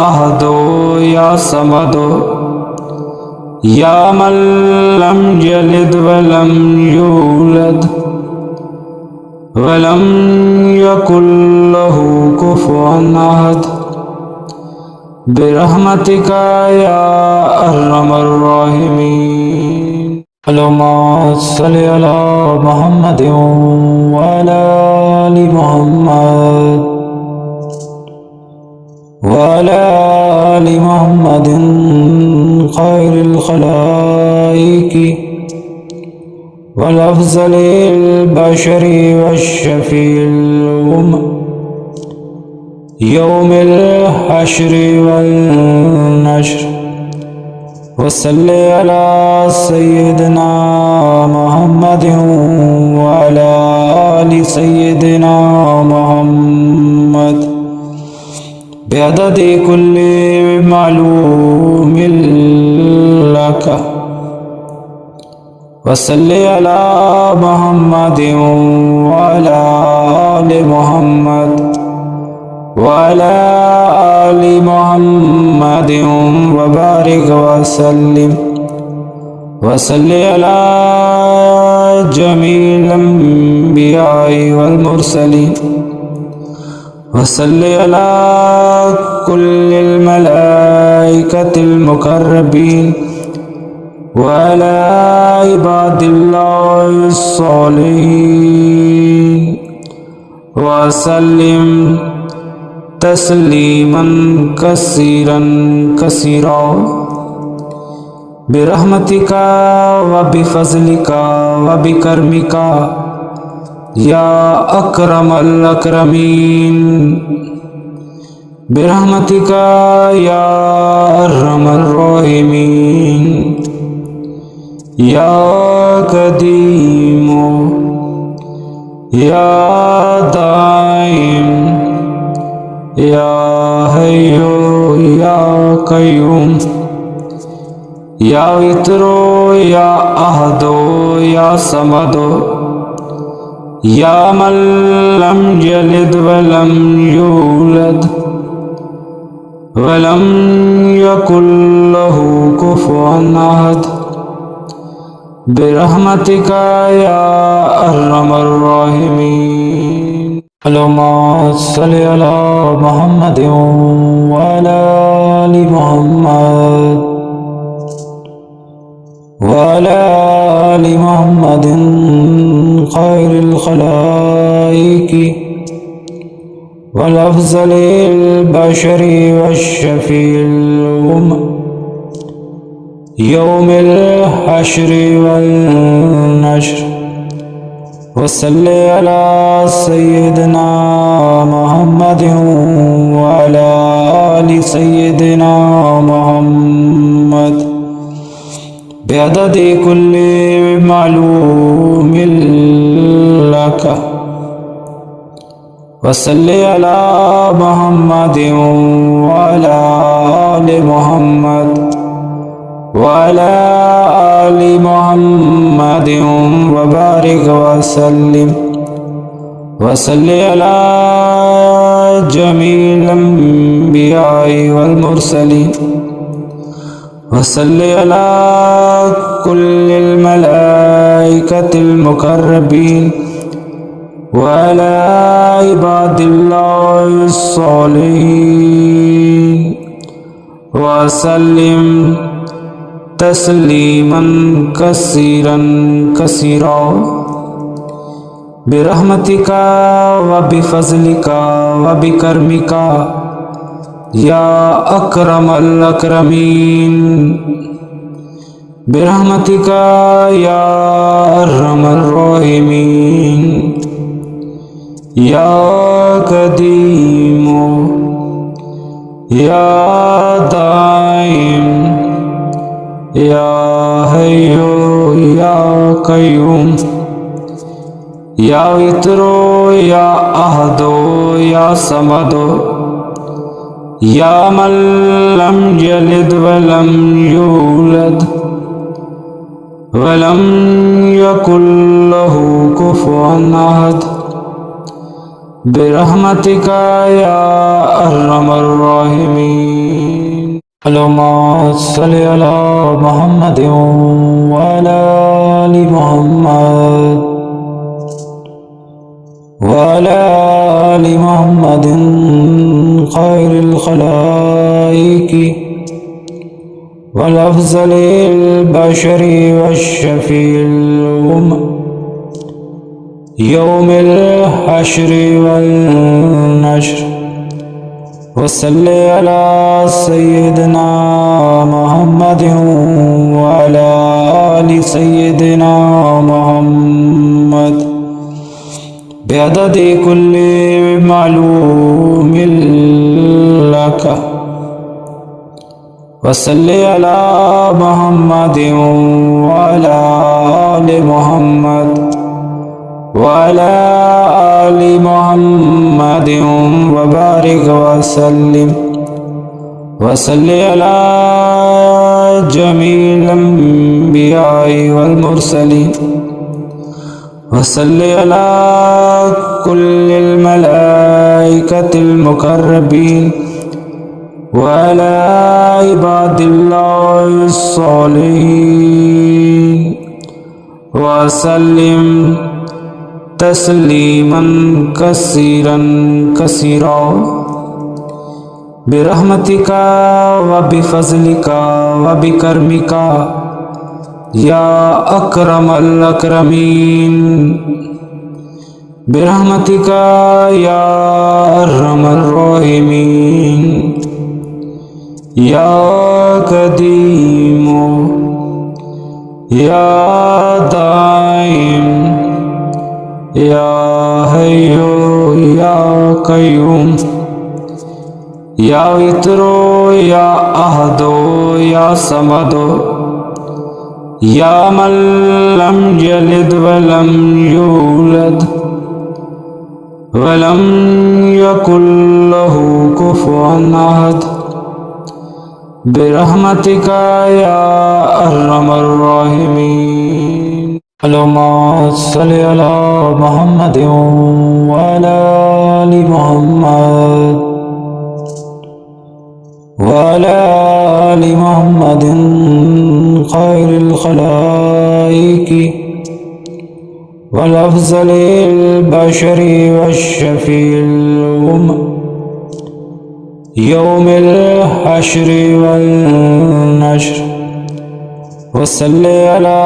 अहदो या समदो या मन लम यलिद वलम यूलद वलम यकुल लहू कुफुवन अहद बिरहमतिका या अर्हमर राहिमीन। अल्लाहुम्मा सल्लि अला मुहम्मद व अला आलि मुहम्मद व अला आलि मुहम्मदिन खैरिल खलाइकी वल अफ़ज़लिल बशरी वश्शफ़ीइल उम्म यौमिल हश्रि वल नश्र वसल्ले अला सय्यिदिना मुहम्मदिन व अला आलि सय्यिदिना मुहम्मद बिअददि कुल्लि मालूमिन लक वसल्ले अला मुहम्मदिन व अला आलि मुहम्मद व अला आलि मुहम्मदिन व बारिक वसल्लिम वसल्ले अला जमील अंबियाई वल मुरसलीन वसल्ले अला कुल्लिल मलाइकतिल मुकर्रबीन व अला इबादिल्लाहिस सालिहीन वसल्लिम तस्लीमन कसीरन कसीरा बिरहमतिका व बिफज़लिका व बिकर्मिका या अकरमल अकरमीन बिरहमतिका या अर्हमर राहिमीन। या कदीमो या दाइम या हय्यो या कय्यूम या वित्रो या अहदो या समदो या मन लम यलिद वलम यूलद वलम यकुल लहू कुफुवन अहद बिरहमतिका या अर्हमर राहिमीन। अल्लाहुम्मा सल्लि अला मुहम्मद व अला आलि मुहम्मद व अला आलि मुहम्मदिन खैरिल खलाइकी वल अफ़ज़लिल बशरी वश्शफ़ीइल उम्म यौमिल हश्रि वल नश्र वसल्ले अला सय्यिदिना मुहम्मदिन व अला आलि सय्यिदिना मुहम्मद बिअददि कुल्लि मालूमिन लक वसल्ले अला मुहम्मदिन व अला आलि मुहम्मद व अला आलि मुहम्मदिन व बारिक वसल्लिम वसल्ले अला जमील अंबियाई वल मुरसलीन वसल्ले अला कुल्लिल मलाइकतिल मुकर्रबीन व अला इबादिल्लाहिस सालिहीन वसल्लिम तस्लीमन कसीरन कसीरा बिरहमतिका व बिफज़लिका व बिकर्मिका या अकरमल अकरमीन बिरहमतिका या अर्हमर राहिमीन। या कदीमो या दाइम या हय्यो या कय्यूम या वित्रो या अहदो या समदो या मन लम यलिद वलम यूलद वलम यकुल लहू कुफुवन अहद बिरहमतिका या अर्हमर राहिमीन। अल्लाहुम्मा सल्लि अला मुहम्मद व अला आलि मुहम्मद व अला आलि मुहम्मदिन खैरिल खलाइकी वल अफ़ज़लिल बशरी वश्शफ़ीइल उम्म यौमिल हश्रि वल नश्र। वसल्ले अला सय्यिदिना मुहम्मद व अला आलि सय्यिदिना मुहम्मद बिअददि कुल्ली मालूमिन लक। वसल्ले अला मुहम्मद व अला आलि मुहम्मद व अला आलि मुहम्मद व बारिक वसल्लिम। वसल्ले अला जमील अंबियाई वल मुरसलीन। वसल्ले अला कुल्लिल मलाइकतिल मुकर्रबीन व अला इबादिल्लाहिस सालिहीन वसल्लिम तस्लीमन कसीरन कसीरा बिरहमतिका व बिफज़लिका व बिकर्मिका या अकरमल अकरमीन। बिरहमतिका या अर्हमर राहिमीन। या कदीमो या दाइम या हय्यो या कय्यूम या वित्रो या अहदो या समदो या मन लम यलिद वलम यूलद वलम यकुल लहू कुफुवन अहद। बिरहमतिका या अर्हमर राहिमीन। अल्लाहुम्मा सल्लि अला मुहम्मद व अला आलि मुहम्मद व अला आलि मुहम्मदिन खैरिल खलाइकी वल अफ़ज़लिल बशरी वश्शफ़ीइल उम्म यौमिल हश्रि वल नश्र। वसल्ले अला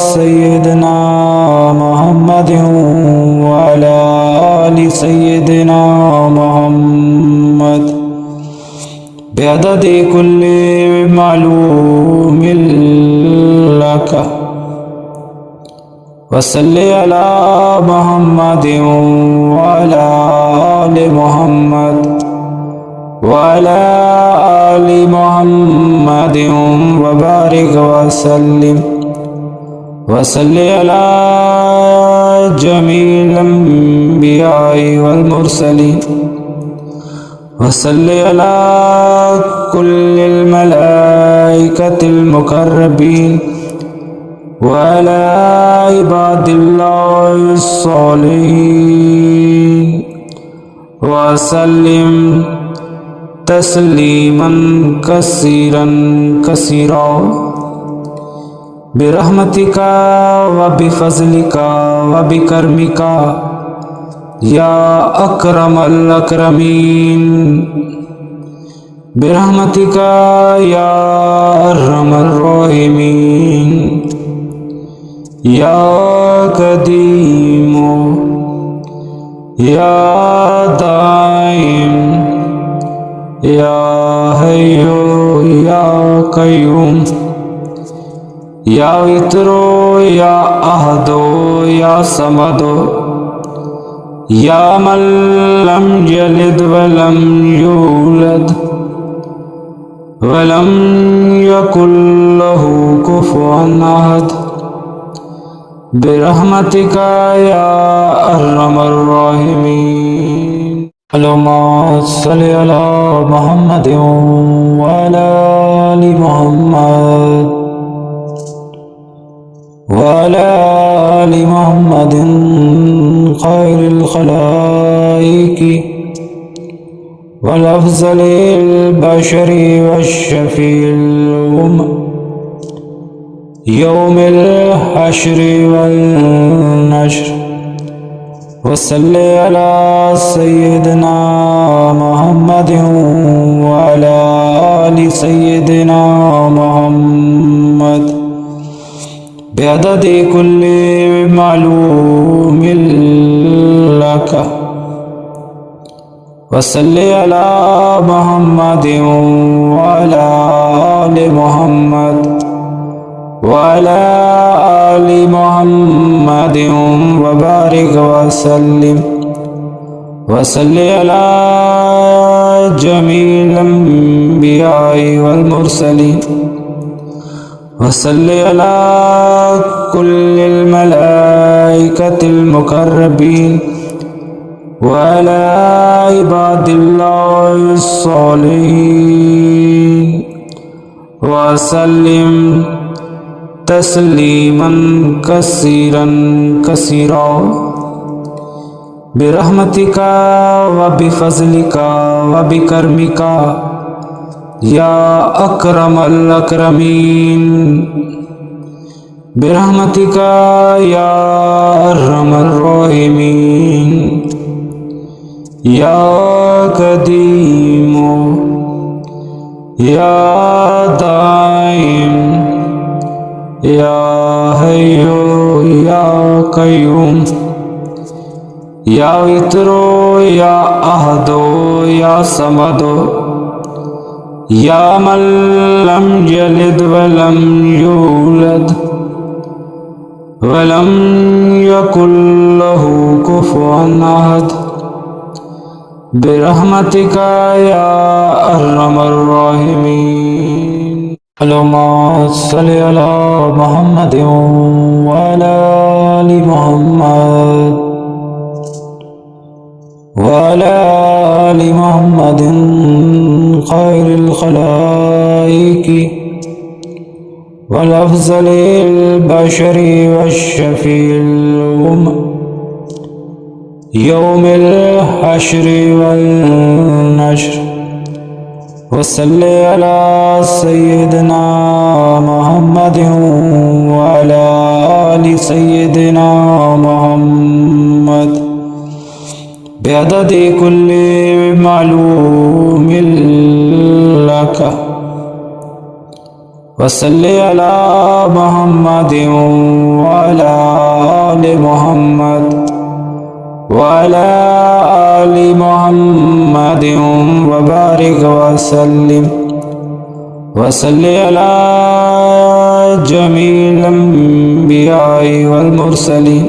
सय्यिदिना मुहम्मद व अला आलि सय्यिदिना मुहम्मद बिअददि कुल्ली मालूमिन लक। वसल्ले अला मुहम्मद व अला आलि मुहम्मद व अला आलि मुहम्मद व बारिक वसल्लिम। वसल्ले अला जमील अंबियाई वल मुरसलीन। वसल्ले अला कुल्लिल मलाइकतिल मुकर्रबीन व अला इबादिल्लाहिस सालिहीन वसल्लिम तस्लीमन कसीरन कसीरा बिरहमतिका व बिफज़लिका व बिकर्मिका या अकरमल अकरमीन। बिरहमतिका या अर्हमर राहिमीन। या कदीमो या दाइम या हय्यो या कय्यूम या वित्रो या अहदो या समदो या मन लम यलिद वलम यूलद वलम यकुल लहू कुफुवन अहद। बिरहमतिका या अर्हमर राहिमीन। अल्लाहुम्मा सल्लि अला मुहम्मद व अला आलि मुहम्मद व अला आलि मुहम्मदिन خير الخلائق والأفضل البشر والشفيع الأمة يوم الحشر والنشر وصل على سيدنا محمد وعلى آل سيدنا محمد بعدد كل معلوم لك وصل على محمد وعلى آل محمد وعلى آل محمد وبارك وسلم وصل على جميع الأنبياء والمرسلين وصل على كل الملائكة المقربين وعلى عباد الله الصالحين وسلم تسليما كثيرا كثيرا برحمتك وبفضلك وبكرمك يا أكرم الأكرمين برحمتك يا أرحم الراحمين يا قديم يا دائم يا حي يا قيوم يا وتر يا أحد يا صمد يا من لم يلد ولم يولد ولم يكن له كفوا أحد برحمتك يا أرحم الراحمين اللهم صل على محمد وعلى آل محمد وعلى آل محمد خير الخلائق والأفضل البشر والشفيع الأمة يوم الحشر والنشر وصل على سيدنا محمد وعلى آل سيدنا محمد بعدد كل معلوم لك وصل على محمد وعلى آل محمد وعلى آل محمد وبارك وسلم وصل على جميع الأنبياء والمرسلين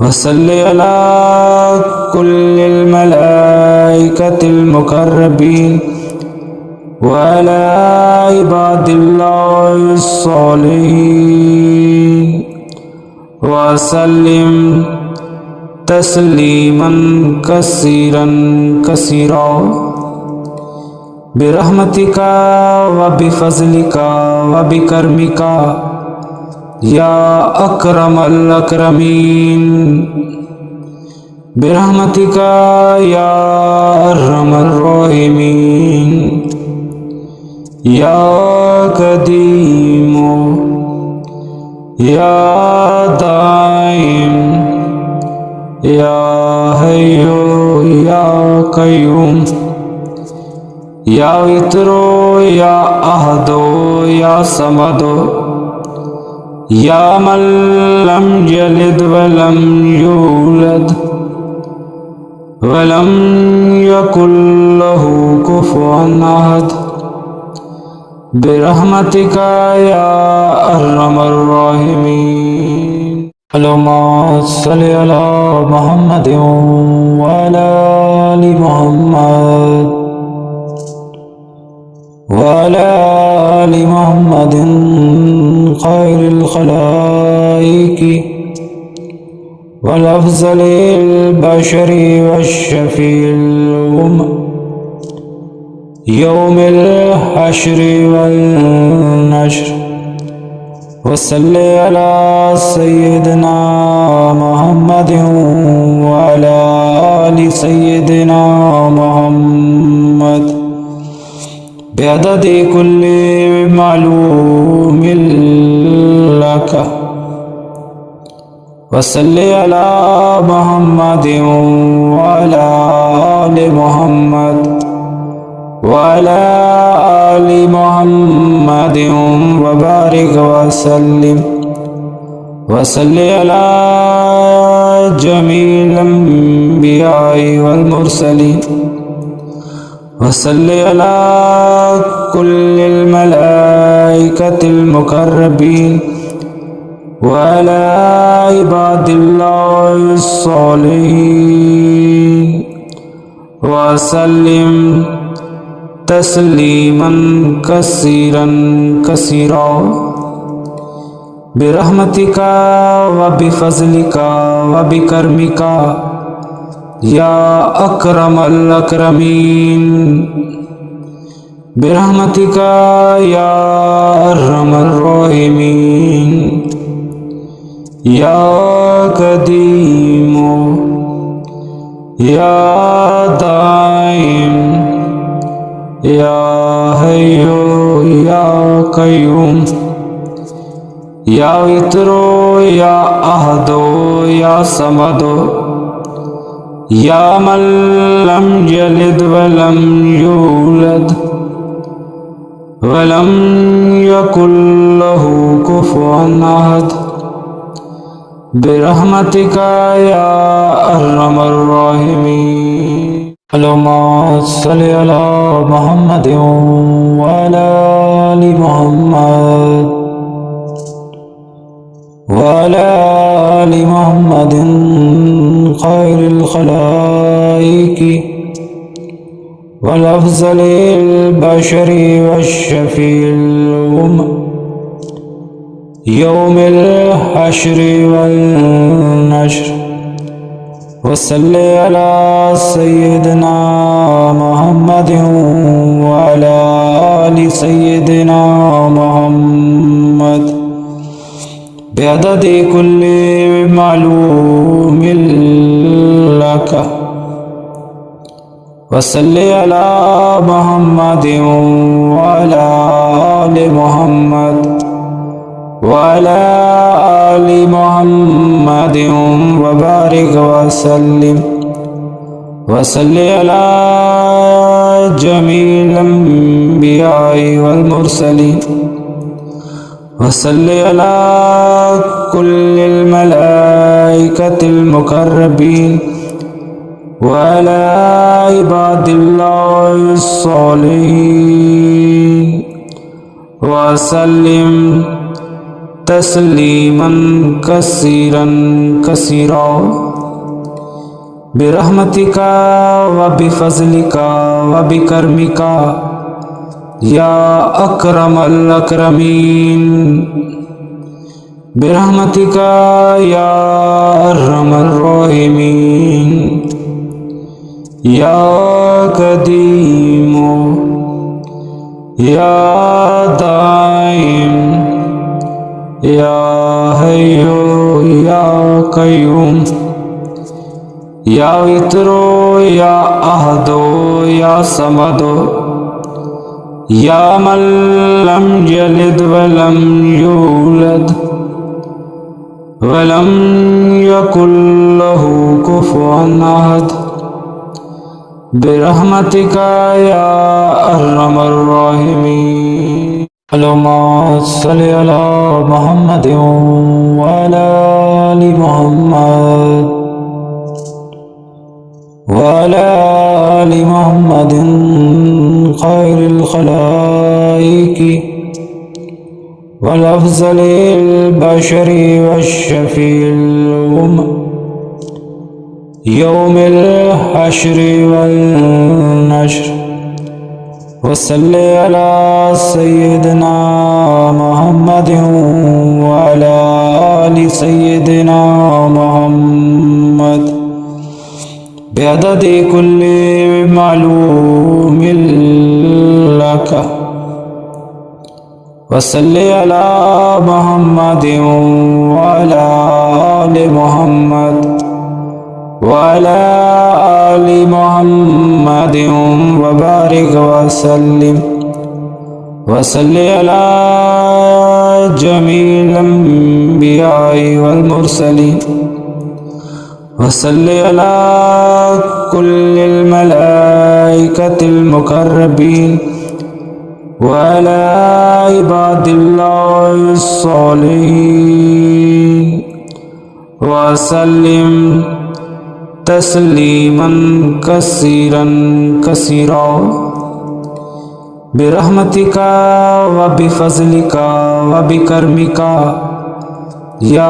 وصل على كل الملائكة المقربين وعلى عباد الله الصالحين وسلم تسليما كثيرا كثيرا برحمتك وبفضلك وبكرمك يا أكرم الأكرمين برحمتك يا أرحم الراحمين يا قديم يا دائم يا حي يا قيوم يا وتر يا أحد يا صمد يا من لم يلد ولم يولد ولم يكن له كفوا أحد برحمتك يا أرحم الراحمين اللهم صل على محمد وعلى آل محمد وعلى آل محمد خير الخلائق والأفضل البشر والشفيع الأمة يوم الحشر والنشر वसल्ले अला सय्यिदना मुहम्मद व अला आलि सय्यिदना मुहम्मद बिअददि कुल्लि मालूमिन लक वसल्ले अला मुहम्मद व अला आलि मुहम्मद व अला आलि मुहम्मद व बारिक वसल्लिम वसल्ले अला जमील अंबियाई वल मुरसलीन वसल्ले अला कुल्लिल मलाइकतिल मुकर्रबीन व अला इबादिल्लाहिस सालिहीन वसल्लिम तस्लीमन कसीरन कसीरा बिरहमतिका व बिफज़लिका व बिकर्मिका या अकरमल अकरमीन बिरहमतिका या अर्हमर राहिमीन या कदीमो या दाइम या हय्यो या कय्यूम या वित्रो या अहदो या समदो या मन लम यलिद वलम यूलद वलम यकुल लहू कुफुवन अहद बिरहमतिका या अर्हमर राहिमीन। अल्लाहुम्मा सल्लि अला मुहम्मद व अला आलि मुहम्मद व अला आलि मुहम्मदिन खैरिल खलाइकि वल अफ़ज़लिल बशरि वश्शफ़ीइल उम्म यौमिल हश्रि वल नश्र वसल्ले अला सय्यिदना मुहम्मद व अला आलि सय्यिदना मुहम्मद बिअददि कुल्लि मालूमिन लक वसल्ले अला मुहम्मद व अला आलि मुहम्मद व अला आलि मुहम्मद व बारिक वसल्लिम वसल्ले अला जमील अंबियाई वल मुरसलीन वसल्ले अला कुल्लिल मलाइकतिल मुकर्रबीन व अला इबादिल्लाहिस सालिहीन वसल्लिम तस्लीमन कसीरन कसीरा बिरहमतिका व बिफज़लिका व बिकर्मिका या अकरमल अकरमीन बिरहमतिका या अर्हमर राहिमीन या कदीमो या दाइम या हय्यो या कय्यूम या वित्रो या अहदो या समदो या मन लम यलिद वलम यूलद वलम यकुल लहू कुफुवन अहद बिरहमतिका या अर्हमर राहिमीन। अल्लाहुम्मा सल्लि अला मुहम्मद व अला आलि मुहम्मद व अला आलि मुहम्मदिन खैरिल खलाइकि वल अफ़ज़लिल बशरि वश्शफ़ीइल उम्म यौमिल हश्रि वल नश्र वसल्ले अला सय्यिदना मुहम्मद व अला आलि सय्यिदना मुहम्मद बिअददि कुल्लि मालूमिन लक वसल्लि अला मुहम्मदिन व अला आलि मुहम्मद व अला आलि मुहम्मदिन व बारिक वसल्लिम वसल्लि अला जमील अंबियाई वल मुरसलीन वसल्लि अला कुल्लिल मलाइकतिल मुकर्रबीन व अला इबादिल्लाहिस सालिहीन वसल्लिम तस्लीमन कसीरन कसीरा बिरहमतिका व बिफज़लिका व बिकर्मिका या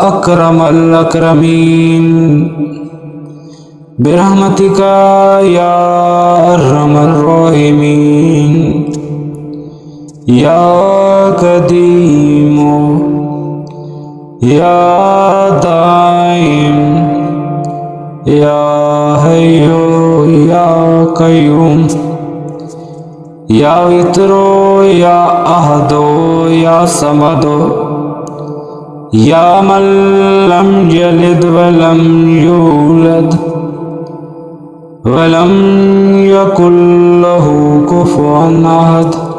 अकरमल अकरमीन बिरहमतिका या अर्हमर राहिमीन या कदीमो या दाइम या हय्यो या कय्यूम या वित्रो या अहदो या समदो या मन लम यलिद वलम यूलद वलम यकुल लहू कुफुवन अहद।